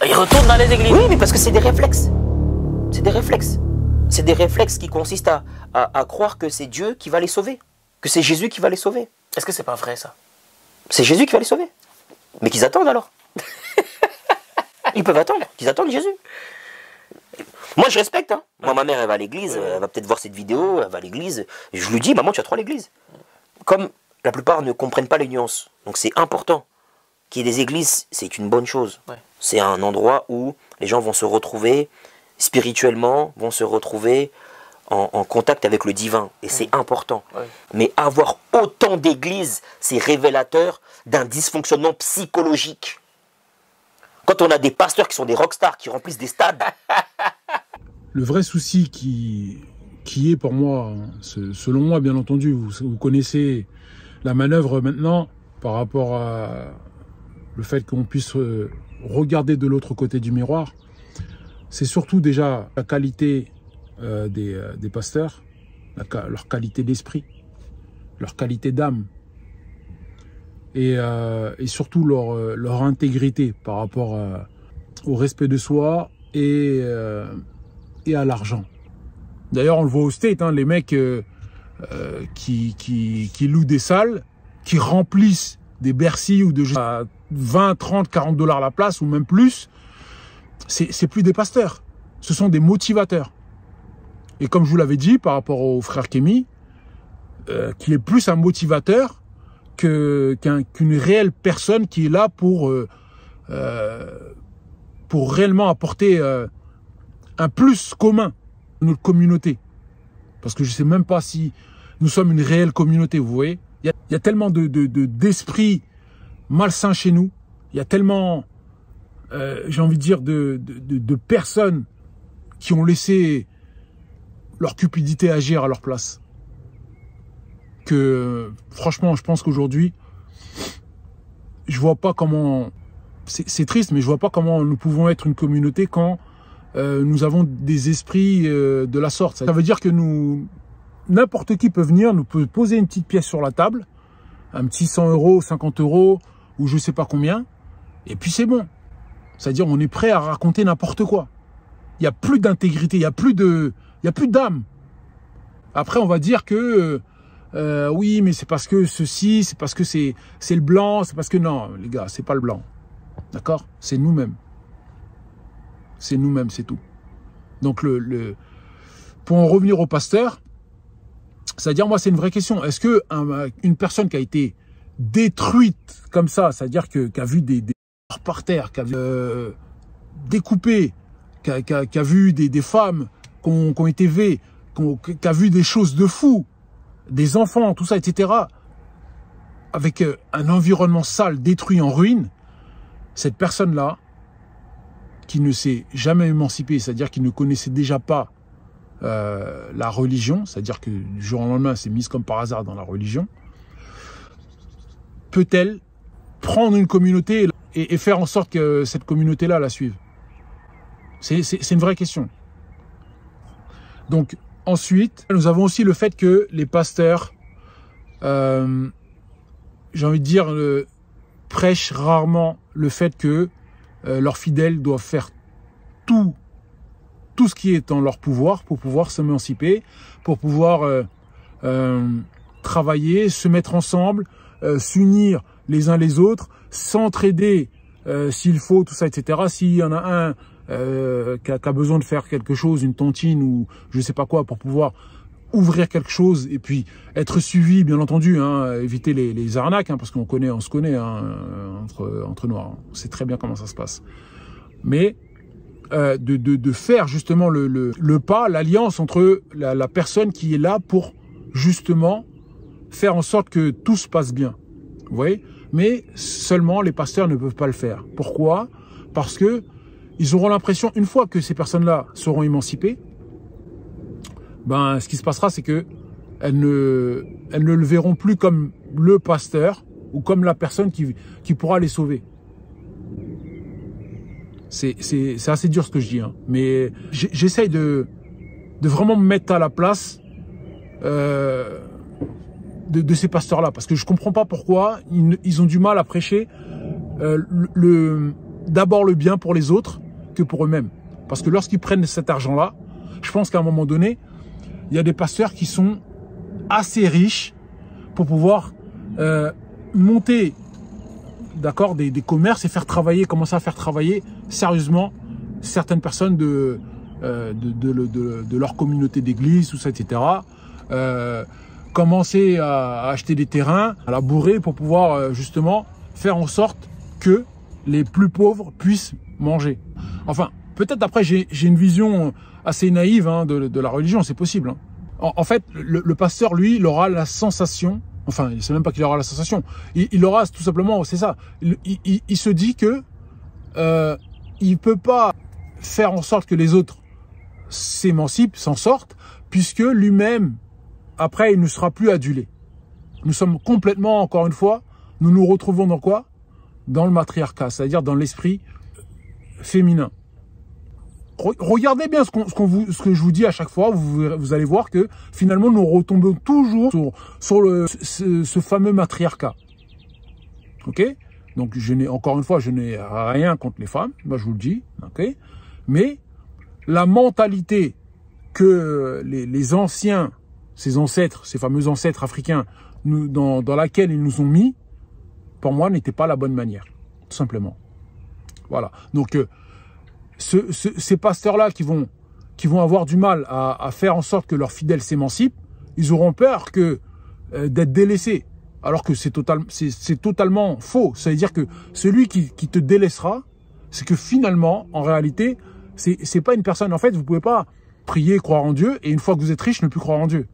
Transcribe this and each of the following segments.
Ils retournent dans les églises. Oui, mais parce que c'est des réflexes. C'est des réflexes. C'est des réflexes qui consistent à croire que c'est Dieu qui va les sauver. Que c'est Jésus qui va les sauver. Est-ce que c'est pas vrai ça? C'est Jésus qui va les sauver. Mais qu'ils attendent alors. Ils peuvent attendre. Qu'ils attendent Jésus. Moi, je respecte. Hein. Moi, ma mère, elle va à l'église. Elle va peut-être voir cette vidéo. Elle va à l'église. Et je lui dis, maman, tu as trop à l'église. Comme la plupart ne comprennent pas les nuances. Donc, c'est important. Qu'il y ait des églises, c'est une bonne chose. Ouais. C'est un endroit où les gens vont se retrouver spirituellement, vont se retrouver en contact avec le divin. Et c'est important. Ouais. Mais avoir autant d'églises, c'est révélateur d'un dysfonctionnement psychologique. Quand on a des pasteurs qui sont des rockstars, qui remplissent des stades. Le vrai souci qui est pour moi, selon moi bien entendu, vous connaissez la manœuvre maintenant par rapport à le fait qu'on puisse regarder de l'autre côté du miroir, c'est surtout déjà la qualité des pasteurs, leur qualité d'esprit, leur qualité d'âme et surtout leur intégrité par rapport au respect de soi et à l'argent. D'ailleurs, on le voit au States, hein, les mecs qui louent des salles, qui remplissent des Bercy ou de 20, 30, 40 $ la place ou même plus, c'est plus des pasteurs, ce sont des motivateurs. Et comme je vous l'avais dit par rapport au frère Kémy, qui est plus un motivateur qu'une réelle personne qui est là pour réellement apporter un plus commun à notre communauté. Parce que je ne sais même pas si nous sommes une réelle communauté, vous voyez. Il y a tellement d'esprit malsain chez nous. Il y a tellement, j'ai envie de dire, de personnes qui ont laissé leur cupidité agir à leur place. Que franchement, je pense qu'aujourd'hui, je vois pas comment... C'est triste, mais je vois pas comment nous pouvons être une communauté quand nous avons des esprits de la sorte. Ça veut dire que n'importe qui peut venir, nous peut poser une petite pièce sur la table, un petit 100 €, 50 € ou je sais pas combien, et puis c'est bon. C'est-à-dire on est prêt à raconter n'importe quoi. Il n'y a plus d'intégrité, il n'y a plus d'âme. Après on va dire que oui, mais c'est parce que ceci, c'est parce que c'est le blanc, c'est parce que non, les gars, c'est pas le blanc. D'accord? C'est nous-mêmes. C'est nous-mêmes, c'est tout. Donc, pour en revenir au pasteur, c'est-à-dire, moi, c'est une vraie question. Est-ce que une personne qui a été détruite comme ça, c'est-à-dire qui a vu des corps par terre, qui a vu découpé, qui a vu des femmes qui ont été vées, qui a vu des choses de fou, des enfants, tout ça, etc., avec un environnement sale, détruit, en ruine, cette personne-là, qui ne s'est jamais émancipée, c'est-à-dire qui ne connaissait déjà pas la religion, c'est-à-dire que du jour au lendemain, c'est mise comme par hasard dans la religion, peut-elle prendre une communauté et faire en sorte que cette communauté-là la suive? C'est une vraie question. Donc, ensuite, nous avons aussi le fait que les pasteurs, j'ai envie de dire, prêchent rarement le fait que leurs fidèles doivent faire tout ce qui est en leur pouvoir pour pouvoir s'émanciper, pour pouvoir travailler, se mettre ensemble, s'unir les uns les autres, s'entraider s'il faut, tout ça, etc. S'il y en a un qui a besoin de faire quelque chose, une tontine ou je sais pas quoi, pour pouvoir ouvrir quelque chose et puis être suivi, bien entendu, hein, éviter les arnaques, hein, parce qu'on se connaît hein, entre noirs, hein. On sait très bien comment ça se passe. Mais de faire justement le pas, l'alliance entre la personne qui est là pour justement faire en sorte que tout se passe bien. Vous voyez? Mais seulement les pasteurs ne peuvent pas le faire. Pourquoi? Parce que ils auront l'impression, une fois que ces personnes-là seront émancipées, ben, ce qui se passera, c'est que elles ne le verront plus comme le pasteur ou comme la personne qui pourra les sauver. C'est assez dur ce que je dis, hein. Mais j'essaye de vraiment me mettre à la place de ces pasteurs-là, parce que je comprends pas pourquoi ils ont du mal à prêcher d'abord le bien pour les autres que pour eux-mêmes. Parce que lorsqu'ils prennent cet argent-là, je pense qu'à un moment donné, il y a des pasteurs qui sont assez riches pour pouvoir monter, d'accord, des commerces et faire travailler, commencer à faire travailler sérieusement certaines personnes de leur communauté d'église, tout ça, etc. Commencer à acheter des terrains, à labourer pour pouvoir justement faire en sorte que les plus pauvres puissent manger. Enfin, peut-être après j'ai une vision assez naïve hein, de la religion, c'est possible. Hein. En fait, le pasteur, lui, il aura la sensation, enfin, c'est même pas qu'il aura la sensation, il aura tout simplement, c'est ça, il se dit que il peut pas faire en sorte que les autres s'émancipent, s'en sortent, puisque lui-même, après, il ne sera plus adulé. Nous sommes complètement, encore une fois, nous nous retrouvons dans quoi? Dans le matriarcat, c'est-à-dire dans l'esprit féminin. Regardez bien ce que je vous dis à chaque fois, vous allez voir que finalement nous retombons toujours sur ce fameux matriarcat. Ok? Donc encore une fois, je n'ai rien contre les femmes, moi je vous le dis, ok? Mais la mentalité que les anciens, ces ancêtres, ces fameux ancêtres africains, dans laquelle ils nous ont mis, pour moi, n'était pas la bonne manière, tout simplement. Voilà. Donc, ces pasteurs-là qui vont avoir du mal à faire en sorte que leurs fidèles s'émancipent, ils auront peur d'être délaissés. Alors que c'est totalement faux. Ça veut dire que celui qui te délaissera, c'est que finalement, en réalité, c'est pas une personne. En fait, vous pouvez pas prier, croire en Dieu, et une fois que vous êtes riche, ne plus croire en Dieu.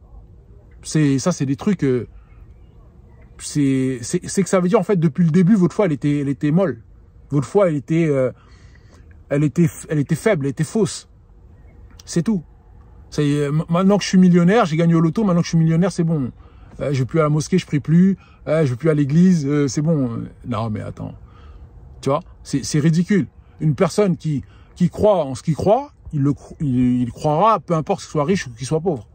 Ça, c'est des trucs. C'est que ça veut dire en fait depuis le début, votre foi, elle était molle. Votre foi, elle était faible, elle était fausse. C'est tout. Maintenant que je suis millionnaire, j'ai gagné au loto. Maintenant que je suis millionnaire, c'est bon. Je vais plus à la mosquée, je prie plus. Je vais plus à l'église, c'est bon. Non, mais attends. Tu vois, c'est ridicule. Une personne qui croit en ce qu'il croit, il croira, peu importe qu'il soit riche ou qu'il soit pauvre.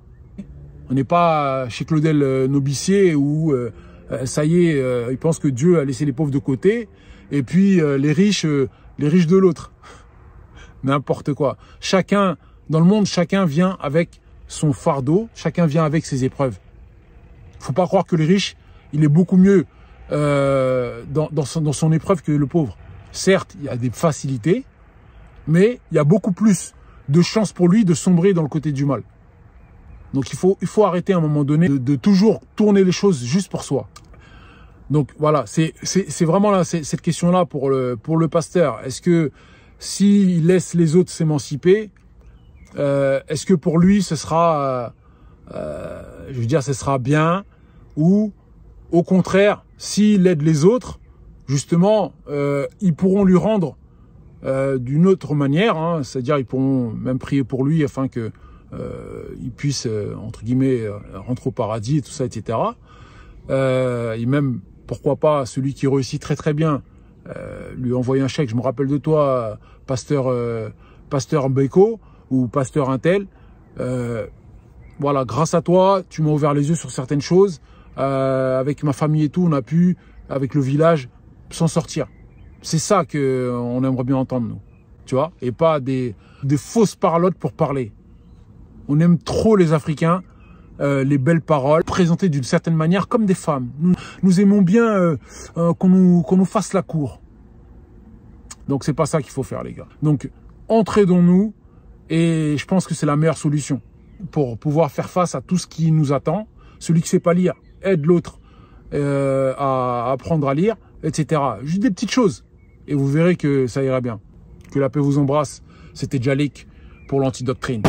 On n'est pas chez Claudel Nobicier où ça y est, il pense que Dieu a laissé les pauvres de côté et puis les riches de l'autre. N'importe quoi. Chacun, dans le monde, chacun vient avec son fardeau, chacun vient avec ses épreuves. Faut pas croire que le riche, il est beaucoup mieux dans son épreuve que le pauvre. Certes, il y a des facilités, mais il y a beaucoup plus de chances pour lui de sombrer dans le côté du mal. Donc il faut arrêter à un moment donné de toujours tourner les choses juste pour soi. Donc voilà, c'est vraiment là cette question-là pour le pasteur. Est-ce que s'il laisse les autres s'émanciper, est-ce que pour lui ce sera, je veux dire, ce sera bien, ou au contraire, s'il aide les autres, justement, ils pourront lui rendre d'une autre manière, hein, c'est-à-dire ils pourront même prier pour lui afin que il puisse, entre guillemets, rentrer au paradis et tout ça, etc. Et même, pourquoi pas, celui qui réussit très très bien, lui envoyer un chèque, je me rappelle de toi, pasteur Mbeko ou pasteur Intel, voilà, grâce à toi, tu m'as ouvert les yeux sur certaines choses, avec ma famille et tout, on a pu, avec le village, s'en sortir. C'est ça qu'on aimerait bien entendre, nous, tu vois, et pas des fausses parlottes pour parler. On aime trop les Africains, les belles paroles, présentées d'une certaine manière comme des femmes. Nous aimons bien qu'on nous fasse la cour. Donc c'est pas ça qu'il faut faire, les gars. Donc entraidons-nous, et je pense que c'est la meilleure solution pour pouvoir faire face à tout ce qui nous attend. Celui qui sait pas lire, aide l'autre à apprendre à lire, etc. Juste des petites choses, et vous verrez que ça ira bien. Que la paix vous embrasse. C'était Djalik pour l'Antidoctrine.